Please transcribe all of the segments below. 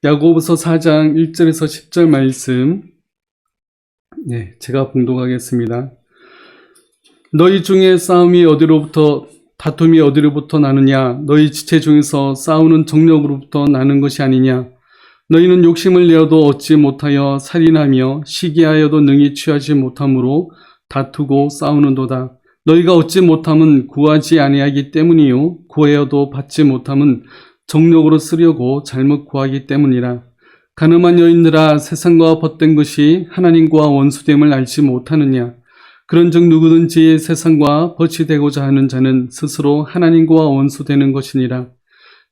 야고보서 4장 1절에서 10절 말씀, 제가 봉독하겠습니다. 너희 중에 다툼이 어디로부터 나느냐? 너희 지체 중에서 싸우는 정력으로부터 나는 것이 아니냐? 너희는 욕심을 내어도 얻지 못하여 살인하며 시기하여도 능히 취하지 못함으로 다투고 싸우는도다. 너희가 얻지 못함은 구하지 아니하기 때문이요 구하여도 받지 못함은 정력으로 쓰려고 잘못 구하기 때문이라. 가늠한 여인들아, 세상과 벗된 것이 하나님과 원수됨을 알지 못하느냐? 그런즉 누구든지 세상과 벗이 되고자 하는 자는 스스로 하나님과 원수되는 것이니라.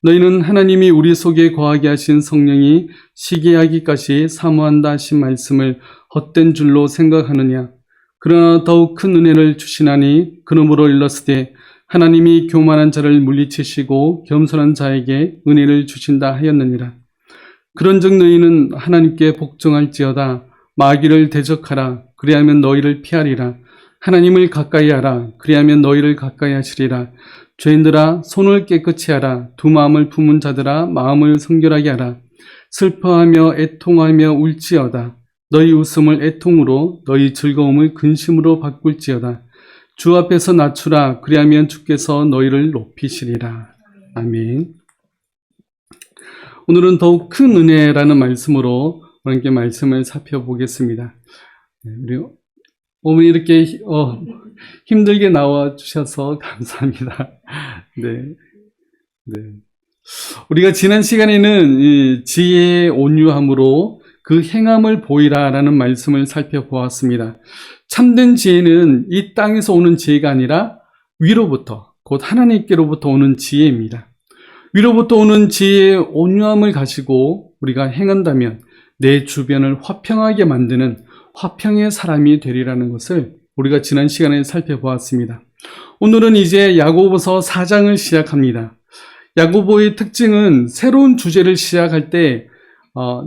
너희는 하나님이 우리 속에 거하게 하신 성령이 시기하기까지 사모한다 하신 말씀을 헛된 줄로 생각하느냐? 그러나 더욱 큰 은혜를 주시나니 그러므로 일렀으되 하나님이 교만한 자를 물리치시고 겸손한 자에게 은혜를 주신다 하였느니라. 그런즉 너희는 하나님께 복종할지어다. 마귀를 대적하라. 그리하면 너희를 피하리라. 하나님을 가까이 하라. 그리하면 너희를 가까이 하시리라. 죄인들아, 손을 깨끗이 하라. 두 마음을 품은 자들아, 마음을 성결하게 하라. 슬퍼하며 애통하며 울지어다. 너희 웃음을 애통으로, 너희 즐거움을 근심으로 바꿀지어다. 주 앞에서 낮추라. 그리하면 주께서 너희를 높이시리라. 아멘. 오늘은 더욱 큰 은혜라는 말씀으로 함께 말씀을 살펴보겠습니다. 우리 어머니 이렇게 힘들게 나와주셔서 감사합니다. 우리가 지난 시간에는 이 지혜의 온유함으로 그 행함을 보이라라는 말씀을 살펴보았습니다. 참된 지혜는 이 땅에서 오는 지혜가 아니라 위로부터, 곧 하나님께로부터 오는 지혜입니다. 위로부터 오는 지혜의 온유함을 가지고 우리가 행한다면 내 주변을 화평하게 만드는 화평의 사람이 되리라는 것을 우리가 지난 시간에 살펴보았습니다. 오늘은 이제 야고보서 4장을 시작합니다. 야고보의 특징은 새로운 주제를 시작할 때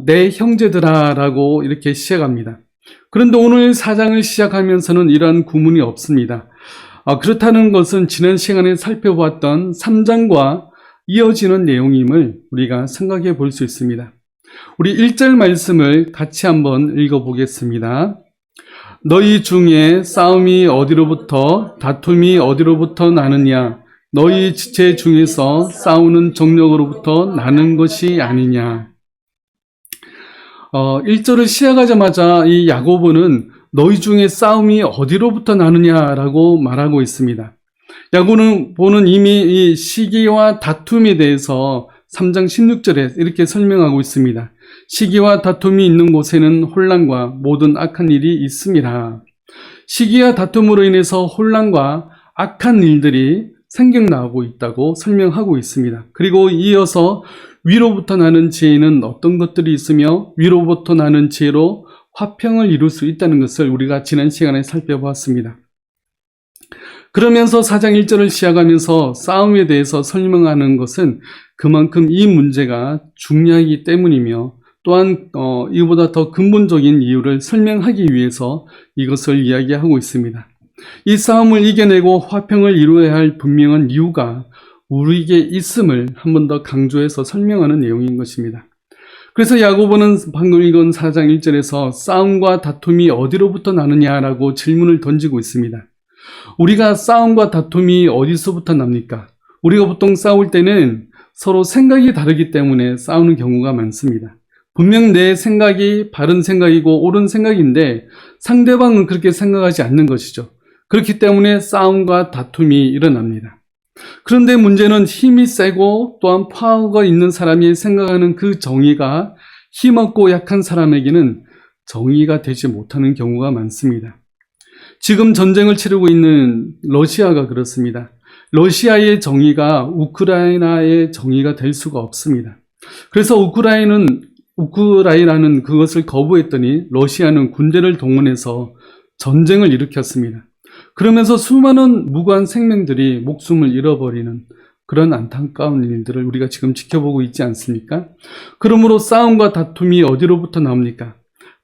내 형제들아 라고 이렇게 시작합니다. 그런데 오늘 4장을 시작하면서는 이러한 구문이 없습니다. 그렇다는 것은 지난 시간에 살펴보았던 3장과 이어지는 내용임을 우리가 생각해 볼 수 있습니다. 우리 1절 말씀을 같이 한번 읽어보겠습니다. 너희 중에 싸움이 어디로부터, 다툼이 어디로부터 나느냐? 너희 지체 중에서 싸우는 정력으로부터 나는 것이 아니냐? 1절을 시작하자마자 이 야고보는 너희 중에 싸움이 어디로부터 나느냐라고 말하고 있습니다. 야고보는 이미 이 시기와 다툼에 대해서 3장 16절에 이렇게 설명하고 있습니다. 시기와 다툼이 있는 곳에는 혼란과 모든 악한 일이 있음이라. 시기와 다툼으로 인해서 혼란과 악한 일들이 생겨나고 있다고 설명하고 있습니다. 그리고 이어서 위로부터 나는 지혜는 어떤 것들이 있으며 위로부터 나는 지혜로 화평을 이룰 수 있다는 것을 우리가 지난 시간에 살펴보았습니다. 그러면서 4장 1절을 시작하면서 싸움에 대해서 설명하는 것은 그만큼 이 문제가 중요하기 때문이며 또한 이보다 더 근본적인 이유를 설명하기 위해서 이것을 이야기하고 있습니다. 이 싸움을 이겨내고 화평을 이루어야 할 분명한 이유가 우리에게 있음을 한 번 더 강조해서 설명하는 내용인 것입니다. 그래서 야고보는 방금 읽은 4장 1절에서 싸움과 다툼이 어디로부터 나느냐라고 질문을 던지고 있습니다. 우리가 싸움과 다툼이 어디서부터 납니까? 우리가 보통 싸울 때는 서로 생각이 다르기 때문에 싸우는 경우가 많습니다. 분명 내 생각이 바른 생각이고 옳은 생각인데 상대방은 그렇게 생각하지 않는 것이죠. 그렇기 때문에 싸움과 다툼이 일어납니다. 그런데 문제는 힘이 세고 또한 파워가 있는 사람이 생각하는 그 정의가 힘없고 약한 사람에게는 정의가 되지 못하는 경우가 많습니다. 지금 전쟁을 치르고 있는 러시아가 그렇습니다. 러시아의 정의가 우크라이나의 정의가 될 수가 없습니다. 그래서 우크라이나는 그것을 거부했더니 러시아는 군대를 동원해서 전쟁을 일으켰습니다. 그러면서 수많은 무고한 생명들이 목숨을 잃어버리는 그런 안타까운 일들을 우리가 지금 지켜보고 있지 않습니까? 그러므로 싸움과 다툼이 어디로부터 나옵니까?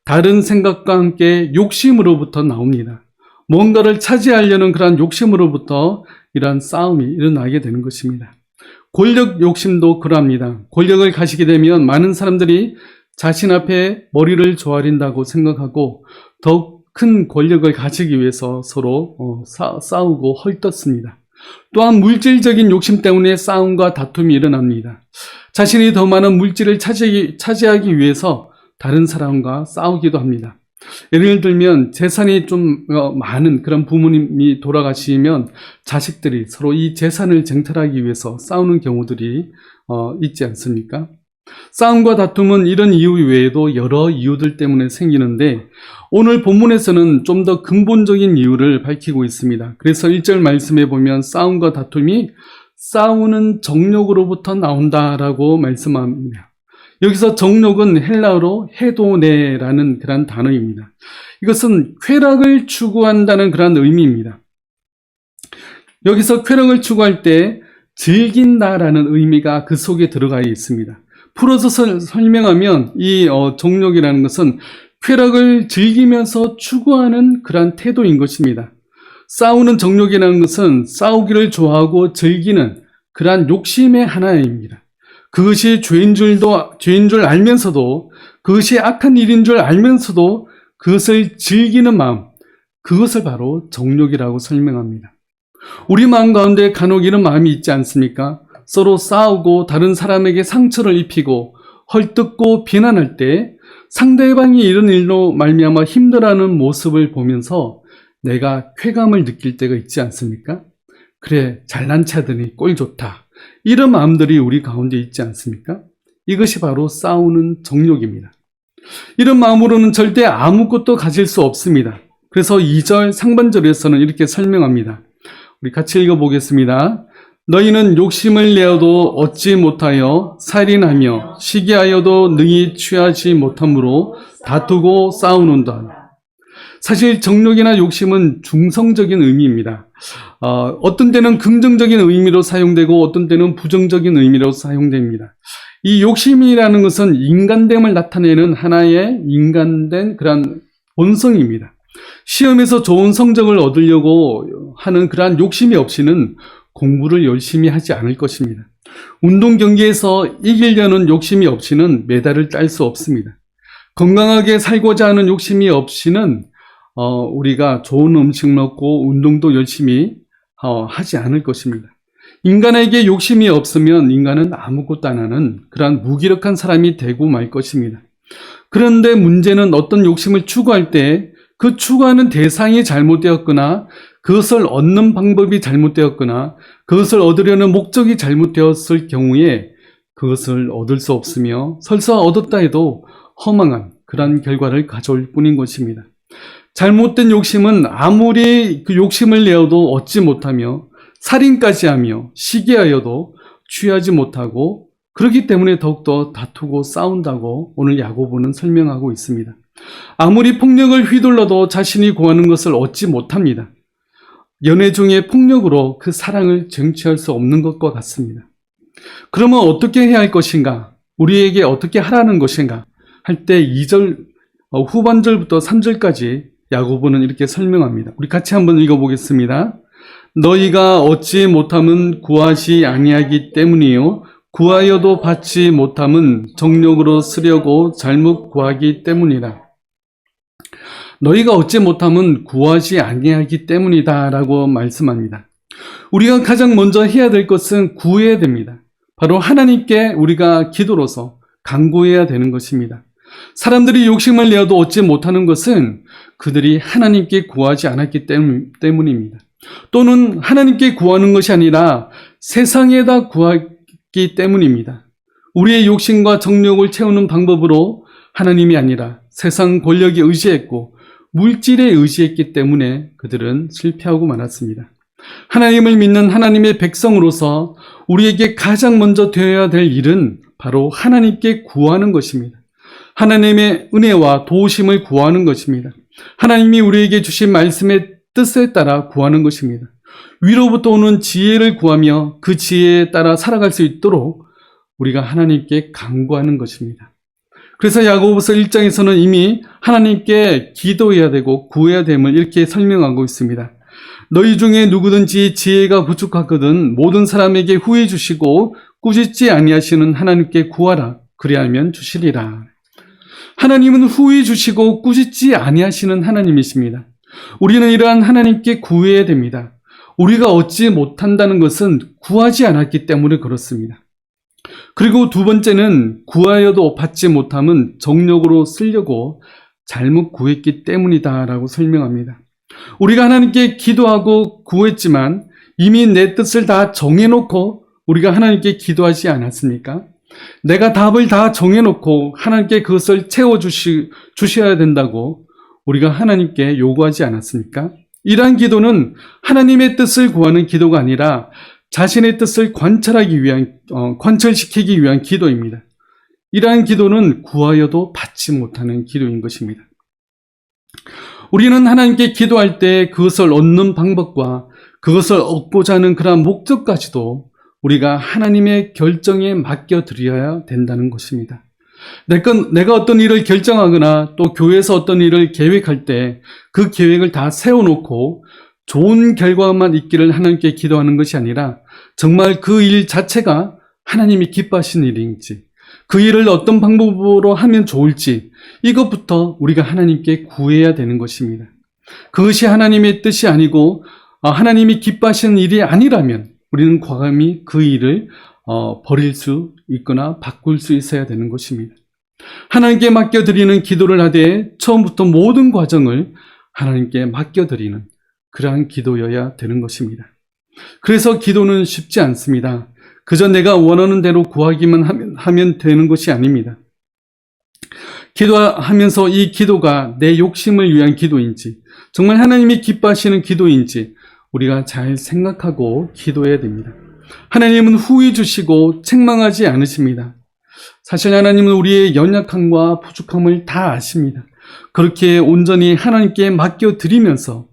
다른 생각과 함께 욕심으로부터 나옵니다. 뭔가를 차지하려는 그러한 욕심으로부터 이러한 싸움이 일어나게 되는 것입니다. 권력 욕심도 그러합니다. 권력을 가지게 되면 많은 사람들이 자신 앞에 머리를 조아린다고 생각하고 더욱 큰 권력을 가지기 위해서 서로 싸우고 헐떴습니다. 또한 물질적인 욕심 때문에 싸움과 다툼이 일어납니다. 자신이 더 많은 물질을 차지하기 위해서 다른 사람과 싸우기도 합니다. 예를 들면 재산이 좀 많은 그런 부모님이 돌아가시면 자식들이 서로 이 재산을 쟁탈하기 위해서 싸우는 경우들이 있지 않습니까? 싸움과 다툼은 이런 이유 외에도 여러 이유들 때문에 생기는데 오늘 본문에서는 좀 더 근본적인 이유를 밝히고 있습니다. 그래서 1절 말씀에 보면 싸움과 다툼이 싸우는 정욕으로부터 나온다라고 말씀합니다. 여기서 정욕은 헬라어로 헤도네라는 그런 단어입니다. 이것은 쾌락을 추구한다는 그런 의미입니다. 여기서 쾌락을 추구할 때 즐긴다라는 의미가 그 속에 들어가 있습니다. 풀어서 설명하면 이 정욕이라는 것은 쾌락을 즐기면서 추구하는 그러한 태도인 것입니다. 싸우는 정욕이라는 것은 싸우기를 좋아하고 즐기는 그러한 욕심의 하나입니다. 그것이 죄인 줄 알면서도 그것이 악한 일인 줄 알면서도 그것을 즐기는 마음, 그것을 바로 정욕이라고 설명합니다. 우리 마음 가운데 간혹 이런 마음이 있지 않습니까? 서로 싸우고 다른 사람에게 상처를 입히고 헐뜯고 비난할 때 상대방이 이런 일로 말미암아 힘들어하는 모습을 보면서 내가 쾌감을 느낄 때가 있지 않습니까? 그래, 잘난 체하더니 꼴 좋다. 이런 마음들이 우리 가운데 있지 않습니까? 이것이 바로 싸우는 정욕입니다. 이런 마음으로는 절대 아무것도 가질 수 없습니다. 그래서 2절 상반절에서는 이렇게 설명합니다. 우리 같이 읽어보겠습니다. 너희는 욕심을 내어도 얻지 못하여 살인하며 시기하여도 능히 취하지 못하므로 다투고 싸우는다. 사실 정욕이나 욕심은 중성적인 의미입니다. 어떤 때는 긍정적인 의미로 사용되고 어떤 때는 부정적인 의미로 사용됩니다. 이 욕심이라는 것은 인간됨을 나타내는 하나의 인간된 그런 본성입니다. 시험에서 좋은 성적을 얻으려고 하는 그러한 욕심이 없이는 공부를 열심히 하지 않을 것입니다. 운동 경기에서 이기려는 욕심이 없이는 메달을 딸 수 없습니다. 건강하게 살고자 하는 욕심이 없이는 우리가 좋은 음식 먹고 운동도 열심히 하지 않을 것입니다. 인간에게 욕심이 없으면 인간은 아무것도 안 하는 그러한 무기력한 사람이 되고 말 것입니다. 그런데 문제는 어떤 욕심을 추구할 때 그 추구하는 대상이 잘못되었거나 그것을 얻는 방법이 잘못되었거나 그것을 얻으려는 목적이 잘못되었을 경우에 그것을 얻을 수 없으며 설사 얻었다 해도 허망한 그런 결과를 가져올 뿐인 것입니다. 잘못된 욕심은 아무리 그 욕심을 내어도 얻지 못하며 살인까지 하며 시기하여도 취하지 못하고 그렇기 때문에 더욱더 다투고 싸운다고 오늘 야고보는 설명하고 있습니다. 아무리 폭력을 휘둘러도 자신이 구하는 것을 얻지 못합니다. 연애 중에 폭력으로 그 사랑을 쟁취할 수 없는 것과 같습니다. 그러면 어떻게 해야 할 것인가? 우리에게 어떻게 하라는 것인가? 할 때 2절 후반절부터 3절까지 야고보는 이렇게 설명합니다. 우리 같이 한번 읽어보겠습니다. 너희가 얻지 못함은 구하지 아니하기 때문이요 구하여도 받지 못함은 정욕으로 쓰려고 잘못 구하기 때문이라. 너희가 얻지 못함은 구하지 아니하기 때문이다 라고 말씀합니다. 우리가 가장 먼저 해야 될 것은 구해야 됩니다. 바로 하나님께 우리가 기도로서 간구해야 되는 것입니다. 사람들이 욕심을 내어도 얻지 못하는 것은 그들이 하나님께 구하지 않았기 때문입니다. 또는 하나님께 구하는 것이 아니라 세상에다 구하기 때문입니다. 우리의 욕심과 정욕을 채우는 방법으로 하나님이 아니라 세상 권력에 의지했고 물질에 의지했기 때문에 그들은 실패하고 말았습니다. 하나님을 믿는 하나님의 백성으로서 우리에게 가장 먼저 되어야 될 일은 바로 하나님께 구하는 것입니다. 하나님의 은혜와 도우심을 구하는 것입니다. 하나님이 우리에게 주신 말씀의 뜻에 따라 구하는 것입니다. 위로부터 오는 지혜를 구하며 그 지혜에 따라 살아갈 수 있도록 우리가 하나님께 간구하는 것입니다. 그래서 야고보서 1장에서는 이미 하나님께 기도해야 되고 구해야 됨을 이렇게 설명하고 있습니다. 너희 중에 누구든지 지혜가 부족하거든 모든 사람에게 후히 주시고 꾸짖지 아니하시는 하나님께 구하라. 그리하면 주시리라. 하나님은 후히 주시고 꾸짖지 아니하시는 하나님이십니다. 우리는 이러한 하나님께 구해야 됩니다. 우리가 얻지 못한다는 것은 구하지 않았기 때문에 그렇습니다. 그리고 두 번째는 구하여도 받지 못함은 정력으로 쓰려고 잘못 구했기 때문이다라고 설명합니다. 우리가 하나님께 기도하고 구했지만 이미 내 뜻을 다 정해놓고 우리가 하나님께 기도하지 않았습니까? 내가 답을 다 정해놓고 하나님께 그것을 채워주셔야 된다고 우리가 하나님께 요구하지 않았습니까? 이러한 기도는 하나님의 뜻을 구하는 기도가 아니라 자신의 뜻을 관철시키기 위한 기도입니다. 이러한 기도는 구하여도 받지 못하는 기도인 것입니다. 우리는 하나님께 기도할 때 그것을 얻는 방법과 그것을 얻고자 하는 그러한 목적까지도 우리가 하나님의 결정에 맡겨드려야 된다는 것입니다. 내가 어떤 일을 결정하거나 또 교회에서 어떤 일을 계획할 때 그 계획을 다 세워놓고 좋은 결과만 있기를 하나님께 기도하는 것이 아니라 정말 그 일 자체가 하나님이 기뻐하시는 일인지 그 일을 어떤 방법으로 하면 좋을지 이것부터 우리가 하나님께 구해야 되는 것입니다. 그것이 하나님의 뜻이 아니고 하나님이 기뻐하시는 일이 아니라면 우리는 과감히 그 일을 버릴 수 있거나 바꿀 수 있어야 되는 것입니다. 하나님께 맡겨드리는 기도를 하되 처음부터 모든 과정을 하나님께 맡겨드리는 그러한 기도여야 되는 것입니다. 그래서 기도는 쉽지 않습니다. 그저 내가 원하는 대로 구하기만 하면 되는 것이 아닙니다. 기도하면서 이 기도가 내 욕심을 위한 기도인지 정말 하나님이 기뻐하시는 기도인지 우리가 잘 생각하고 기도해야 됩니다. 하나님은 후히 주시고 책망하지 않으십니다. 사실 하나님은 우리의 연약함과 부족함을 다 아십니다. 그렇게 온전히 하나님께 맡겨드리면서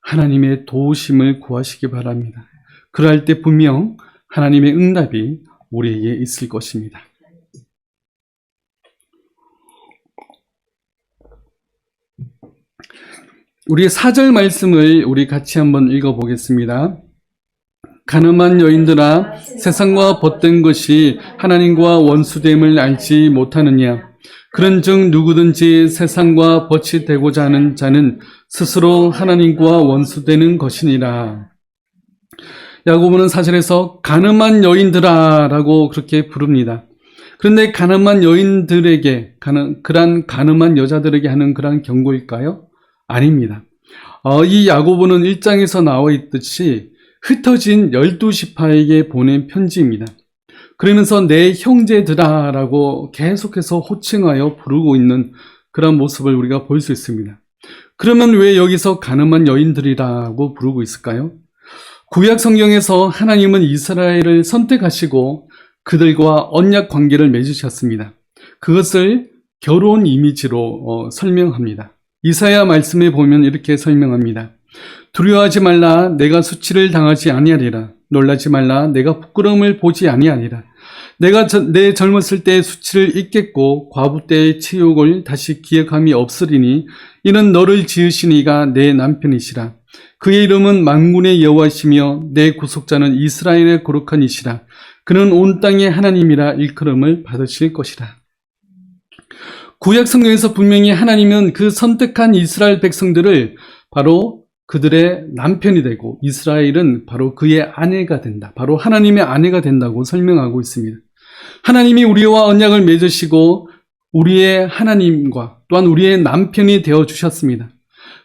하나님의 도우심을 구하시기 바랍니다. 그럴 때 분명 하나님의 응답이 우리에게 있을 것입니다. 우리 4절 말씀을 우리 같이 한번 읽어보겠습니다. 가늠한 여인들아 세상과 벗된 것이 하나님과 원수됨을 알지 못하느냐. 그런즉 누구든지 세상과 벗이 되고자 하는 자는 스스로 하나님과 원수되는 것이니라. 야고보는 사절에서 가늠한 여인들아 라고 그렇게 부릅니다. 그런데 가늠한 여인들에게 그런 가늠한 여자들에게 하는 그런 경고일까요? 아닙니다. 이 야고보는 1장에서 나와 있듯이 흩어진 12지파에게 보낸 편지입니다. 그러면서 내 형제들아 라고 계속해서 호칭하여 부르고 있는 그런 모습을 우리가 볼 수 있습니다. 그러면 왜 여기서 가늠한 여인들이라고 부르고 있을까요? 구약 성경에서 하나님은 이스라엘을 선택하시고 그들과 언약 관계를 맺으셨습니다. 그것을 결혼 이미지로 설명합니다. 이사야 말씀에 보면 이렇게 설명합니다. 두려워하지 말라. 내가 수치를 당하지 아니하리라. 놀라지 말라. 내가 부끄러움을 보지 아니하리라. 내가 내 젊었을 때의 수치를 잊겠고 과부 때의 치욕을 다시 기억함이 없으리니 이는 너를 지으신 이가 내 남편이시라. 그의 이름은 만군의 여호와시며 내 구속자는 이스라엘의 거룩한 이시라. 그는 온 땅의 하나님이라 일컬음을 받으실 것이라. 구약 성경에서 분명히 하나님은 그 선택한 이스라엘 백성들을 바로 그들의 남편이 되고 이스라엘은 바로 그의 아내가 된다. 바로 하나님의 아내가 된다고 설명하고 있습니다. 하나님이 우리와 언약을 맺으시고 우리의 하나님과 또한 우리의 남편이 되어주셨습니다.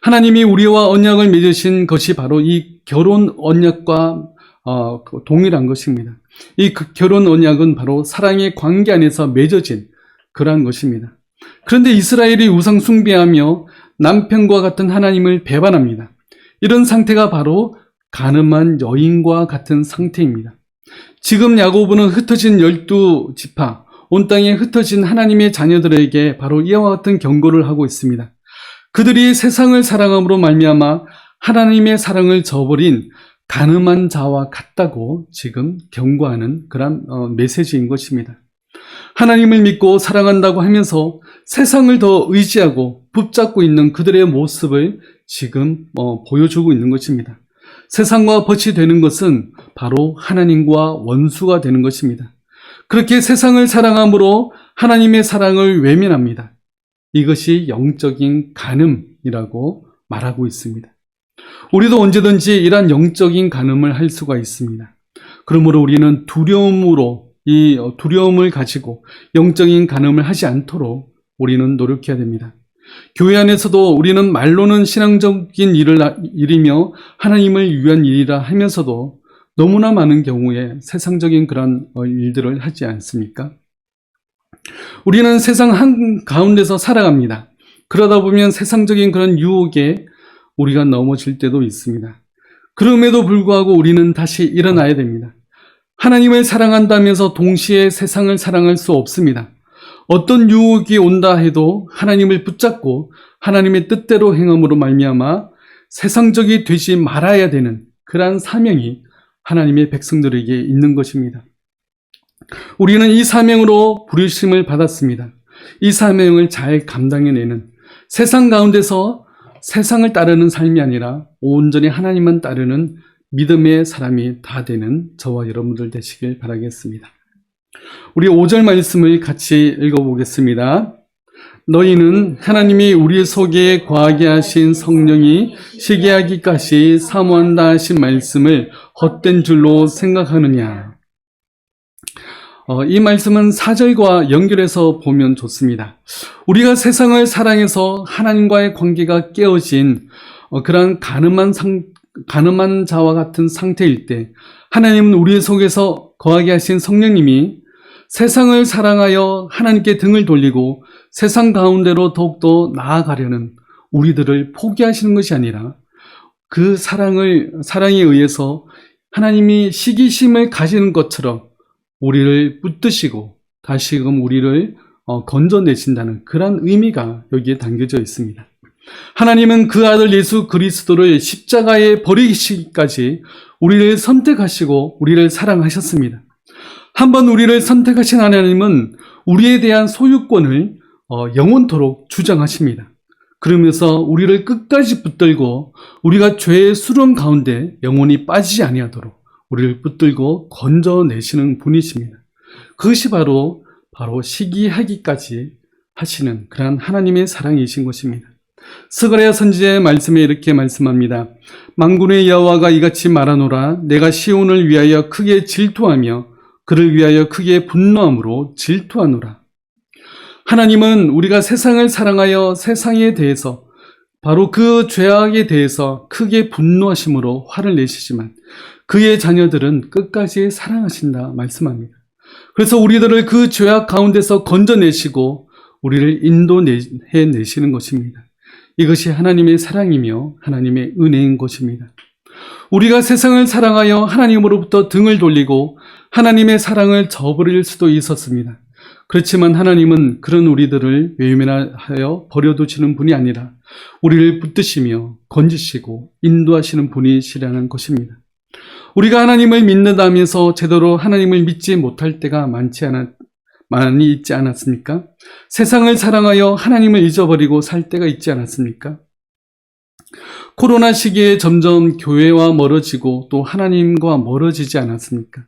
하나님이 우리와 언약을 맺으신 것이 바로 이 결혼 언약과 동일한 것입니다. 이 결혼 언약은 바로 사랑의 관계 안에서 맺어진 그러한 것입니다. 그런데 이스라엘이 우상 숭배하며 남편과 같은 하나님을 배반합니다. 이런 상태가 바로 가늠한 여인과 같은 상태입니다. 지금 야고보는 흩어진 12지파, 온 땅에 흩어진 하나님의 자녀들에게 바로 이와 같은 경고를 하고 있습니다. 그들이 세상을 사랑함으로 말미암아 하나님의 사랑을 저버린 가늠한 자와 같다고 지금 경고하는 그런 메시지인 것입니다. 하나님을 믿고 사랑한다고 하면서 세상을 더 의지하고 붙잡고 있는 그들의 모습을 지금 보여주고 있는 것입니다. 세상과 벗이 되는 것은 바로 하나님과 원수가 되는 것입니다. 그렇게 세상을 사랑함으로 하나님의 사랑을 외면합니다. 이것이 영적인 간음이라고 말하고 있습니다. 우리도 언제든지 이러한 영적인 간음을 할 수가 있습니다. 그러므로 우리는 이 두려움을 가지고 영적인 간음을 하지 않도록 우리는 노력해야 됩니다. 교회 안에서도 우리는 말로는 신앙적인 일이며 하나님을 위한 일이라 하면서도 너무나 많은 경우에 세상적인 그런 일들을 하지 않습니까? 우리는 세상 한가운데서 살아갑니다. 그러다 보면 세상적인 그런 유혹에 우리가 넘어질 때도 있습니다. 그럼에도 불구하고 우리는 다시 일어나야 됩니다. 하나님을 사랑한다면서 동시에 세상을 사랑할 수 없습니다. 어떤 유혹이 온다 해도 하나님을 붙잡고 하나님의 뜻대로 행함으로 말미암아 세상적이 되지 말아야 되는 그러한 사명이 하나님의 백성들에게 있는 것입니다. 우리는 이 사명으로 부르심을 받았습니다. 이 사명을 잘 감당해내는 세상 가운데서 세상을 따르는 삶이 아니라 온전히 하나님만 따르는 믿음의 사람이 다 되는 저와 여러분들 되시길 바라겠습니다. 우리 5절 말씀을 같이 읽어보겠습니다. 너희는 하나님이 우리 속에 거하게 하신 성령이 시기하기까지 사모한다 하신 말씀을 헛된 줄로 생각하느냐. 이 말씀은 4절과 연결해서 보면 좋습니다. 우리가 세상을 사랑해서 하나님과의 관계가 깨어진 그런 가늠한 자와 같은 상태일 때 하나님은 우리 속에서 거하게 하신 성령님이 세상을 사랑하여 하나님께 등을 돌리고 세상 가운데로 더욱더 나아가려는 우리들을 포기하시는 것이 아니라 그 사랑에 의해서 하나님이 시기심을 가지는 것처럼 우리를 붙드시고 다시금 우리를 건져내신다는 그런 의미가 여기에 담겨져 있습니다. 하나님은 그 아들 예수 그리스도를 십자가에 버리시기까지 우리를 선택하시고 우리를 사랑하셨습니다. 한번 우리를 선택하신 하나님은 우리에 대한 소유권을 영원토록 주장하십니다. 그러면서 우리를 끝까지 붙들고 우리가 죄의 수렁 가운데 영원히 빠지지 아니하도록 우리를 붙들고 건져내시는 분이십니다. 그것이 바로 시기하기까지 하시는 그러한 하나님의 사랑이신 것입니다. 스가랴 선지자의 말씀에 이렇게 말씀합니다. 만군의 여호와가 이같이 말하노라. 내가 시온을 위하여 크게 질투하며 그를 위하여 크게 분노함으로 질투하노라. 하나님은 우리가 세상을 사랑하여 세상에 대해서 바로 그 죄악에 대해서 크게 분노하심으로 화를 내시지만 그의 자녀들은 끝까지 사랑하신다 말씀합니다. 그래서 우리들을 그 죄악 가운데서 건져내시고 우리를 인도해내시는 것입니다. 이것이 하나님의 사랑이며 하나님의 은혜인 것입니다. 우리가 세상을 사랑하여 하나님으로부터 등을 돌리고 하나님의 사랑을 저버릴 수도 있었습니다. 그렇지만 하나님은 그런 우리들을 외면하여 버려두시는 분이 아니라 우리를 붙드시며 건지시고 인도하시는 분이시라는 것입니다. 우리가 하나님을 믿는다면서 제대로 하나님을 믿지 못할 때가 많이 있지 않았습니까? 세상을 사랑하여 하나님을 잊어버리고 살 때가 있지 않았습니까? 코로나 시기에 점점 교회와 멀어지고 또 하나님과 멀어지지 않았습니까?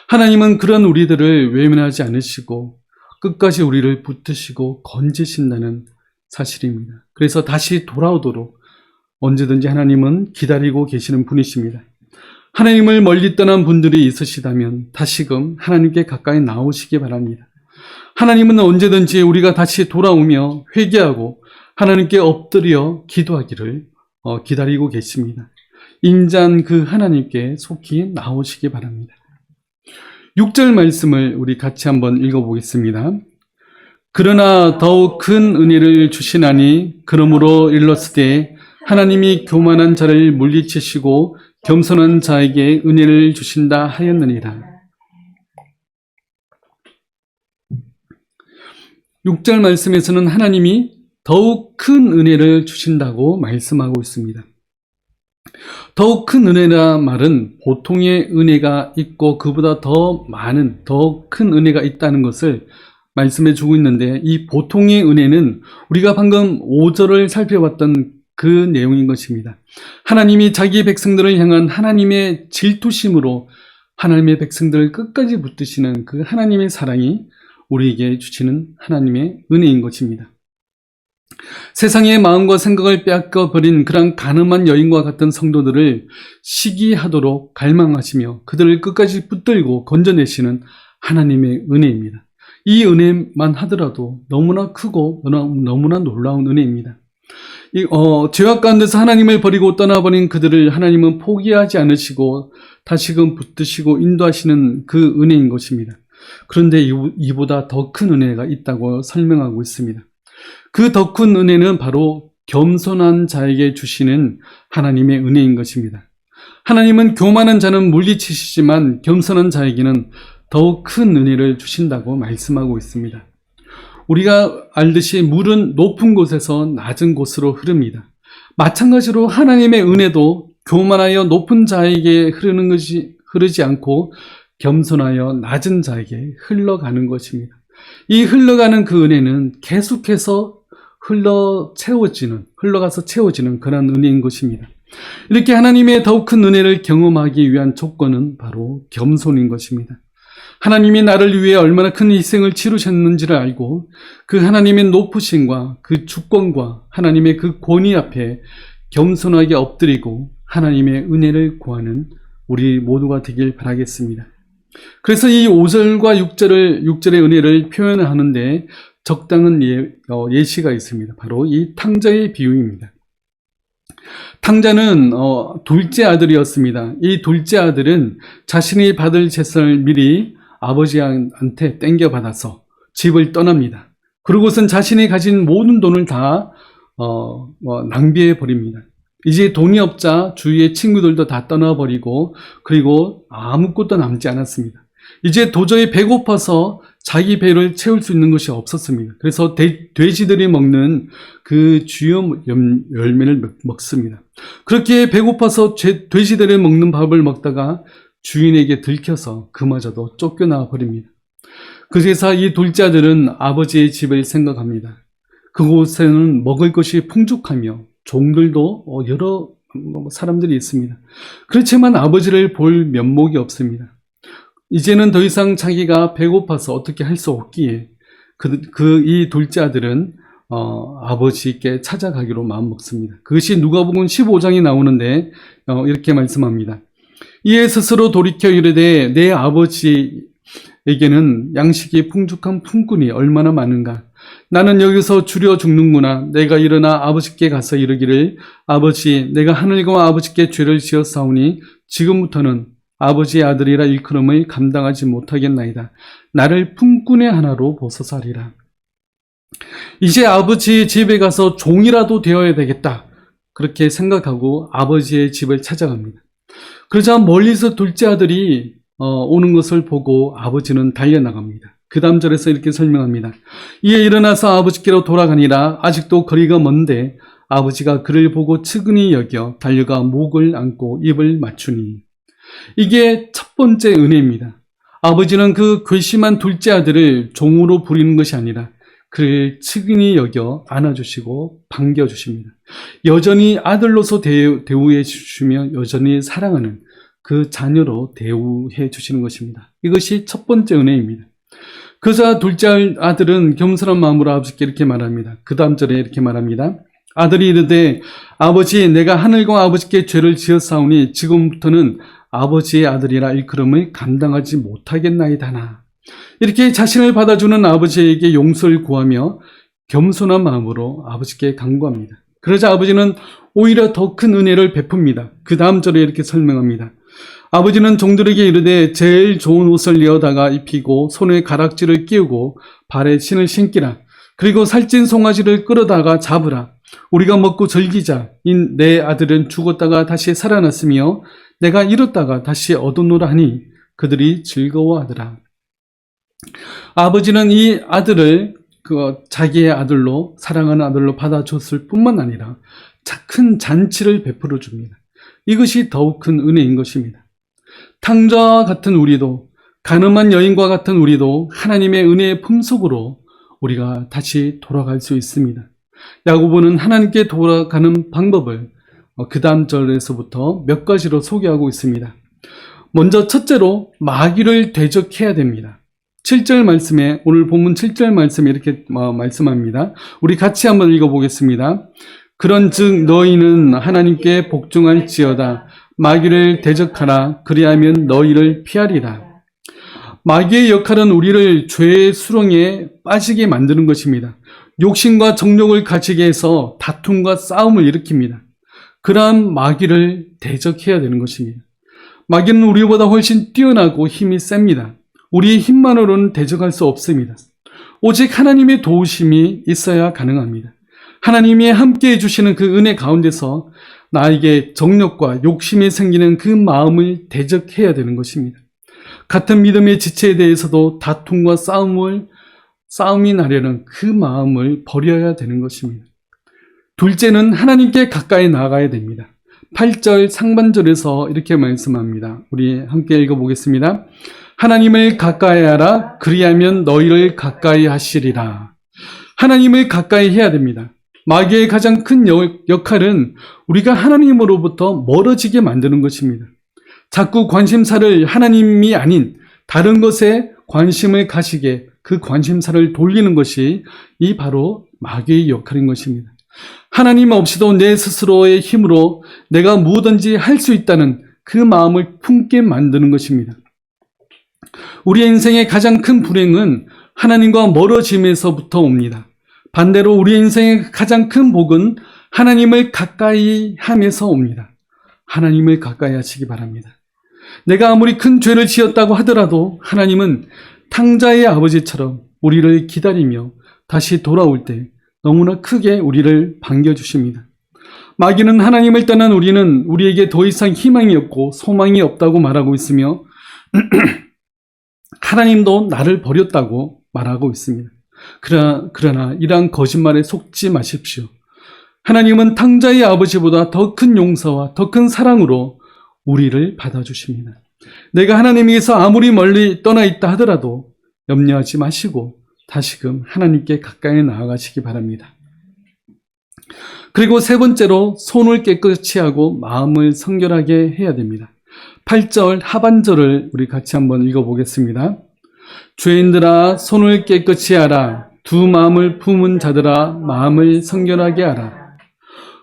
하나님은 그런 우리들을 외면하지 않으시고 끝까지 우리를 붙드시고 건지신다는 사실입니다. 그래서 다시 돌아오도록 언제든지 하나님은 기다리고 계시는 분이십니다. 하나님을 멀리 떠난 분들이 있으시다면 다시금 하나님께 가까이 나오시기 바랍니다. 하나님은 언제든지 우리가 다시 돌아오며 회개하고 하나님께 엎드려 기도하기를 기다리고 계십니다. 인자한 그 하나님께 속히 나오시기 바랍니다. 6절 말씀을 우리 같이 한번 읽어보겠습니다. 그러나 더욱 큰 은혜를 주시나니 그러므로 일렀으되 하나님이 교만한 자를 물리치시고 겸손한 자에게 은혜를 주신다 하였느니라. 6절 말씀에서는 하나님이 더욱 큰 은혜를 주신다고 말씀하고 있습니다. 더욱 큰 은혜라 말은 보통의 은혜가 있고 그보다 더 많은, 더 큰 은혜가 있다는 것을 말씀해 주고 있는데 이 보통의 은혜는 우리가 방금 5절을 살펴봤던 그 내용인 것입니다. 하나님이 자기 백성들을 향한 하나님의 질투심으로 하나님의 백성들을 끝까지 붙드시는 그 하나님의 사랑이 우리에게 주시는 하나님의 은혜인 것입니다. 세상의 마음과 생각을 빼앗겨버린 그런 가늠한 여인과 같은 성도들을 시기하도록 갈망하시며 그들을 끝까지 붙들고 건져내시는 하나님의 은혜입니다. 이 은혜만 하더라도 너무나 크고 너무나 놀라운 은혜입니다. 죄악 가운데서 하나님을 버리고 떠나버린 그들을 하나님은 포기하지 않으시고 다시금 붙드시고 인도하시는 그 은혜인 것입니다. 그런데 이보다 더 큰 은혜가 있다고 설명하고 있습니다. 그 더 큰 은혜는 바로 겸손한 자에게 주시는 하나님의 은혜인 것입니다. 하나님은 교만한 자는 물리치시지만 겸손한 자에게는 더욱 큰 은혜를 주신다고 말씀하고 있습니다. 우리가 알듯이 물은 높은 곳에서 낮은 곳으로 흐릅니다. 마찬가지로 하나님의 은혜도 교만하여 높은 자에게 흐르지 않고 겸손하여 낮은 자에게 흘러가는 것입니다. 이 흘러가는 그 은혜는 계속해서 흘러가서 채워지는 그런 은혜인 것입니다. 이렇게 하나님의 더욱 큰 은혜를 경험하기 위한 조건은 바로 겸손인 것입니다. 하나님이 나를 위해 얼마나 큰 희생을 치르셨는지를 알고 그 하나님의 높으심과 그 주권과 하나님의 그 권위 앞에 겸손하게 엎드리고 하나님의 은혜를 구하는 우리 모두가 되길 바라겠습니다. 그래서 이 5절과 6절의 은혜를 표현하는데 적당한 예시가 있습니다. 바로 이 탕자의 비유입니다. 탕자는 둘째 아들이었습니다. 이 둘째 아들은 자신이 받을 재산을 미리 아버지한테 땡겨받아서 집을 떠납니다. 그러고선 자신이 가진 모든 돈을 다 낭비해 버립니다. 이제 돈이 없자 주위의 친구들도 다 떠나버리고 그리고 아무것도 남지 않았습니다. 이제 도저히 배고파서 자기 배를 채울 수 있는 것이 없었습니다. 그래서 돼지들이 먹는 그 주요 열매를 먹습니다. 그렇게 배고파서 돼지들이 먹는 밥을 먹다가 주인에게 들켜서 그마저도 쫓겨나 버립니다. 그래서 이 둘째 아들은 아버지의 집을 생각합니다. 그곳에는 먹을 것이 풍족하며 종들도 여러 사람들이 있습니다. 그렇지만 아버지를 볼 면목이 없습니다. 이제는 더 이상 자기가 배고파서 어떻게 할 수 없기에 이 둘째 아들은 아버지께 찾아가기로 마음먹습니다. 그것이 누가복음 15장에 나오는데 이렇게 말씀합니다. 이에 스스로 돌이켜 이르되 내 아버지에게는 양식이 풍족한 품꾼이 얼마나 많은가. 나는 여기서 줄여 죽는구나. 내가 일어나 아버지께 가서 이르기를 아버지 내가 하늘과 아버지께 죄를 지었사오니 지금부터는 아버지의 아들이라 일컬음을 감당하지 못하겠나이다. 나를 품꾼의 하나로 보소서리라. 이제 아버지 집에 가서 종이라도 되어야 되겠다. 그렇게 생각하고 아버지의 집을 찾아갑니다. 그러자 멀리서 둘째 아들이 오는 것을 보고 아버지는 달려나갑니다. 그 다음 절에서 이렇게 설명합니다. 이에 일어나서 아버지께로 돌아가니라. 아직도 거리가 먼데 아버지가 그를 보고 측은히 여겨 달려가 목을 안고 입을 맞추니. 이게 첫 번째 은혜입니다. 아버지는 그 괘씸한 둘째 아들을 종으로 부리는 것이 아니라 그를 측은히 여겨 안아주시고 반겨주십니다. 여전히 아들로서 대우해 주시며 여전히 사랑하는 그 자녀로 대우해 주시는 것입니다. 이것이 첫 번째 은혜입니다. 그러자 둘째 아들은 겸손한 마음으로 아버지께 이렇게 말합니다. 그 다음 절에 이렇게 말합니다. 아들이 이르되 아버지 내가 하늘과 아버지께 죄를 지었사오니 지금부터는 아버지의 아들이라 일컬음을 감당하지 못하겠나이다나. 이렇게 자신을 받아주는 아버지에게 용서를 구하며 겸손한 마음으로 아버지께 간구합니다. 그러자 아버지는 오히려 더 큰 은혜를 베풉니다. 그 다음 절에 이렇게 설명합니다. 아버지는 종들에게 이르되 제일 좋은 옷을 내어다가 입히고 손에 가락지를 끼우고 발에 신을 신기라. 그리고 살찐 송아지를 끌어다가 잡으라. 우리가 먹고 즐기자. 내 아들은 죽었다가 다시 살아났으며 내가 잃었다가 다시 얻었노라 하니 그들이 즐거워하더라. 아버지는 이 아들을 자기의 아들로 사랑하는 아들로 받아줬을 뿐만 아니라 큰 잔치를 베풀어 줍니다. 이것이 더욱 큰 은혜인 것입니다. 탕자와 같은 우리도 가늠한 여인과 같은 우리도 하나님의 은혜의 품속으로 우리가 다시 돌아갈 수 있습니다. 야고보는 하나님께 돌아가는 방법을 그 다음 절에서부터 몇 가지로 소개하고 있습니다. 먼저 첫째로 마귀를 대적해야 됩니다. 7절 말씀에, 오늘 본문 7절 말씀에 이렇게 말씀합니다. 우리 같이 한번 읽어보겠습니다. 그런즉 너희는 하나님께 복종할지어다. 마귀를 대적하라. 그리하면 너희를 피하리라. 마귀의 역할은 우리를 죄의 수렁에 빠지게 만드는 것입니다. 욕심과 정욕을 가지게 해서 다툼과 싸움을 일으킵니다. 그러한 마귀를 대적해야 되는 것입니다. 마귀는 우리보다 훨씬 뛰어나고 힘이 셉니다. 우리의 힘만으로는 대적할 수 없습니다. 오직 하나님의 도우심이 있어야 가능합니다. 하나님이 함께 해주시는 그 은혜 가운데서 나에게 정욕과 욕심이 생기는 그 마음을 대적해야 되는 것입니다. 같은 믿음의 지체에 대해서도 다툼과 싸움이 나려는 그 마음을 버려야 되는 것입니다. 둘째는 하나님께 가까이 나아가야 됩니다. 8절 상반절에서 이렇게 말씀합니다. 우리 함께 읽어보겠습니다. 하나님을 가까이 하라. 그리하면 너희를 가까이 하시리라. 하나님을 가까이 해야 됩니다. 마귀의 가장 큰 역할은 우리가 하나님으로부터 멀어지게 만드는 것입니다. 자꾸 관심사를 하나님이 아닌 다른 것에 관심을 가시게 그 관심사를 돌리는 것이 이 바로 마귀의 역할인 것입니다. 하나님 없이도 내 스스로의 힘으로 내가 무엇든지 할 수 있다는 그 마음을 품게 만드는 것입니다. 우리의 인생의 가장 큰 불행은 하나님과 멀어짐에서부터 옵니다. 반대로 우리의 인생의 가장 큰 복은 하나님을 가까이 하면서 옵니다. 하나님을 가까이 하시기 바랍니다. 내가 아무리 큰 죄를 지었다고 하더라도 하나님은 탕자의 아버지처럼 우리를 기다리며 다시 돌아올 때 너무나 크게 우리를 반겨주십니다. 마귀는 하나님을 떠난 우리에게 더 이상 희망이 없고 소망이 없다고 말하고 있으며 하나님도 나를 버렸다고 말하고 있습니다. 그러나 이러한 거짓말에 속지 마십시오. 하나님은 탕자의 아버지보다 더 큰 용서와 더 큰 사랑으로 우리를 받아주십니다. 내가 하나님에게서 아무리 멀리 떠나 있다 하더라도 염려하지 마시고 다시금 하나님께 가까이 나아가시기 바랍니다. 그리고 세 번째로 손을 깨끗이 하고 마음을 성결하게 해야 됩니다. 8절 하반절을 우리 같이 한번 읽어보겠습니다. 죄인들아 손을 깨끗이 하라. 두 마음을 품은 자들아 마음을 성결하게 하라.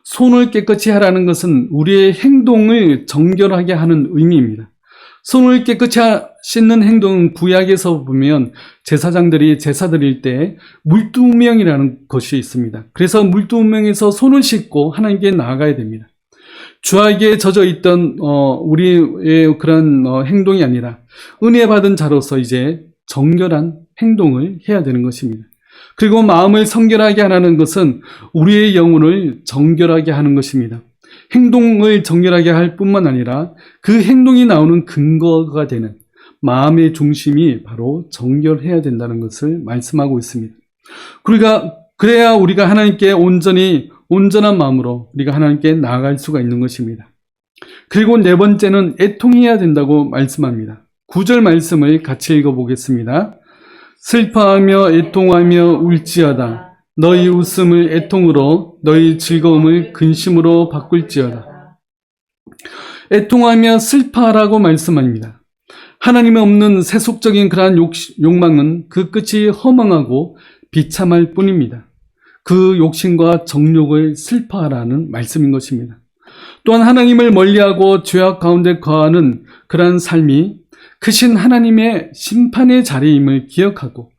손을 깨끗이 하라는 것은 우리의 행동을 정결하게 하는 의미입니다. 손을 깨끗이 씻는 행동은 구약에서 보면 제사장들이 제사 드릴 때 물두명이라는 것이 있습니다. 그래서 물두명에서 손을 씻고 하나님께 나아가야 됩니다. 죄악에 젖어 있던 우리의 그런 행동이 아니라 은혜 받은 자로서 이제 정결한 행동을 해야 되는 것입니다. 그리고 마음을 성결하게 하라는 것은 우리의 영혼을 정결하게 하는 것입니다. 행동을 정결하게 할 뿐만 아니라 그 행동이 나오는 근거가 되는 마음의 중심이 바로 정결해야 된다는 것을 말씀하고 있습니다. 그래야 우리가 하나님께 온전한 마음으로 우리가 하나님께 나아갈 수가 있는 것입니다. 그리고 네 번째는 애통해야 된다고 말씀합니다. 9절 말씀을 같이 읽어보겠습니다. 슬퍼하며 애통하며 울지어다. 너희 웃음을 애통으로 너희 즐거움을 근심으로 바꿀지어다. 애통하며 슬퍼하라고 말씀합니다. 하나님이 없는 세속적인 그러한 욕망은 그 끝이 허망하고 비참할 뿐입니다. 그 욕심과 정욕을 슬퍼하라는 말씀인 것입니다. 또한 하나님을 멀리하고 죄악 가운데 거하는 그러한 삶이 크신 하나님의 심판의 자리임을 기억하고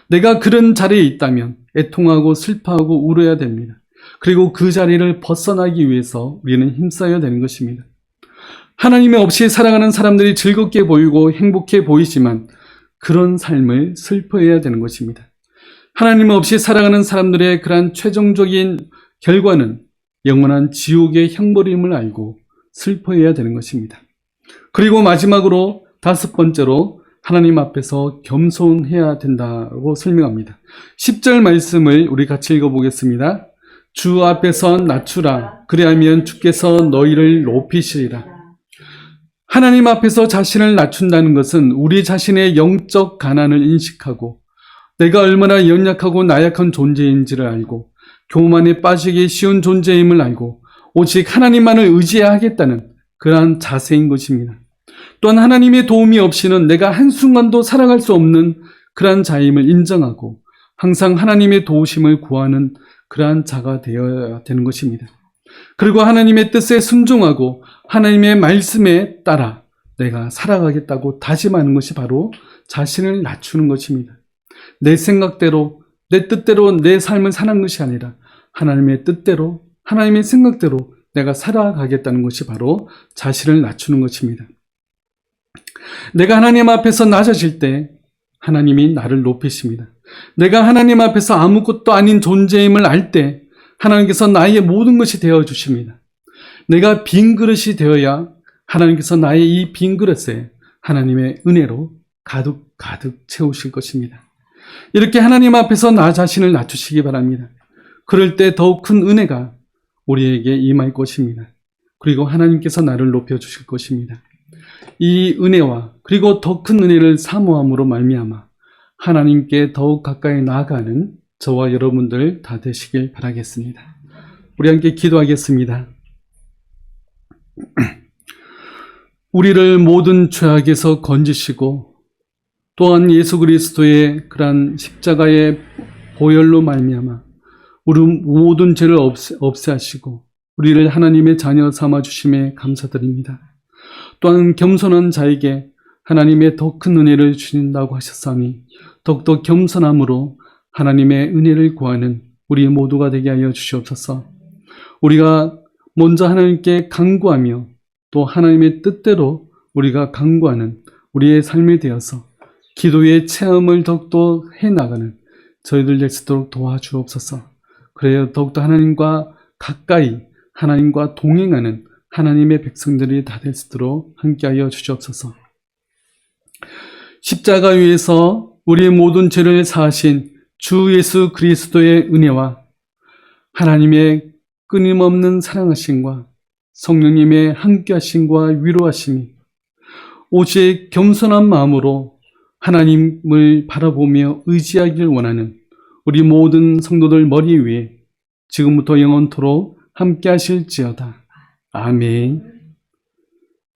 내가 그런 자리에 있다면 애통하고 슬퍼하고 울어야 됩니다. 그리고 그 자리를 벗어나기 위해서 우리는 힘써야 되는 것입니다. 하나님 없이 살아가는 사람들이 즐겁게 보이고 행복해 보이지만 그런 삶을 슬퍼해야 되는 것입니다. 하나님 없이 살아가는 사람들의 그러한 최종적인 결과는 영원한 지옥의 형벌임을 알고 슬퍼해야 되는 것입니다. 그리고 마지막으로 다섯 번째로 하나님 앞에서 겸손해야 된다고 설명합니다. 10절 말씀을 우리 같이 읽어보겠습니다. 주 앞에서 낮추라. 그리하면 주께서 너희를 높이시리라. 하나님 앞에서 자신을 낮춘다는 것은 우리 자신의 영적 가난을 인식하고 내가 얼마나 연약하고 나약한 존재인지를 알고 교만에 빠지기 쉬운 존재임을 알고 오직 하나님만을 의지해야 하겠다는 그러한 자세인 것입니다. 또한 하나님의 도움이 없이는 내가 한순간도 살아갈 수 없는 그러한 자임을 인정하고 항상 하나님의 도우심을 구하는 그러한 자가 되어야 되는 것입니다. 그리고 하나님의 뜻에 순종하고 하나님의 말씀에 따라 내가 살아가겠다고 다짐하는 것이 바로 자신을 낮추는 것입니다. 내 생각대로, 내 뜻대로 내 삶을 사는 것이 아니라 하나님의 뜻대로, 하나님의 생각대로 내가 살아가겠다는 것이 바로 자신을 낮추는 것입니다. 내가 하나님 앞에서 낮아질 때 하나님이 나를 높이십니다. 내가 하나님 앞에서 아무것도 아닌 존재임을 알 때 하나님께서 나의 모든 것이 되어 주십니다. 내가 빈 그릇이 되어야 하나님께서 나의 이 빈 그릇에 하나님의 은혜로 가득 채우실 것입니다. 이렇게 하나님 앞에서 나 자신을 낮추시기 바랍니다. 그럴 때 더욱 큰 은혜가 우리에게 임할 것입니다. 그리고 하나님께서 나를 높여주실 것입니다. 이 은혜와 그리고 더 큰 은혜를 사모함으로 말미암아 하나님께 더욱 가까이 나아가는 저와 여러분들 다 되시길 바라겠습니다. 우리 함께 기도하겠습니다. 우리를 모든 죄악에서 건지시고 또한 예수 그리스도의 그러한 십자가의 보혈로 말미암아 우리 모든 죄를 없애하시고 우리를 하나님의 자녀 삼아 주심에 감사드립니다. 또한 겸손한 자에게 하나님의 더 큰 은혜를 주신다고 하셨사니 더욱더 겸손함으로 하나님의 은혜를 구하는 우리 모두가 되게 하여 주시옵소서. 우리가 먼저 하나님께 간구하며 또 하나님의 뜻대로 우리가 간구하는 우리의 삶이 되어서 기도의 체험을 더욱더 해나가는 저희들 될 수 있도록 도와주옵소서. 그래야 더욱더 하나님과 가까이 하나님과 동행하는 하나님의 백성들이 다 될 수 있도록 함께하여 주시옵소서. 십자가 위에서 우리의 모든 죄를 사하신 주 예수 그리스도의 은혜와 하나님의 끊임없는 사랑하심과 성령님의 함께하심과 위로하심이 오직 겸손한 마음으로 하나님을 바라보며 의지하기를 원하는 우리 모든 성도들 머리 위에 지금부터 영원토록 함께하실지어다. 아멘.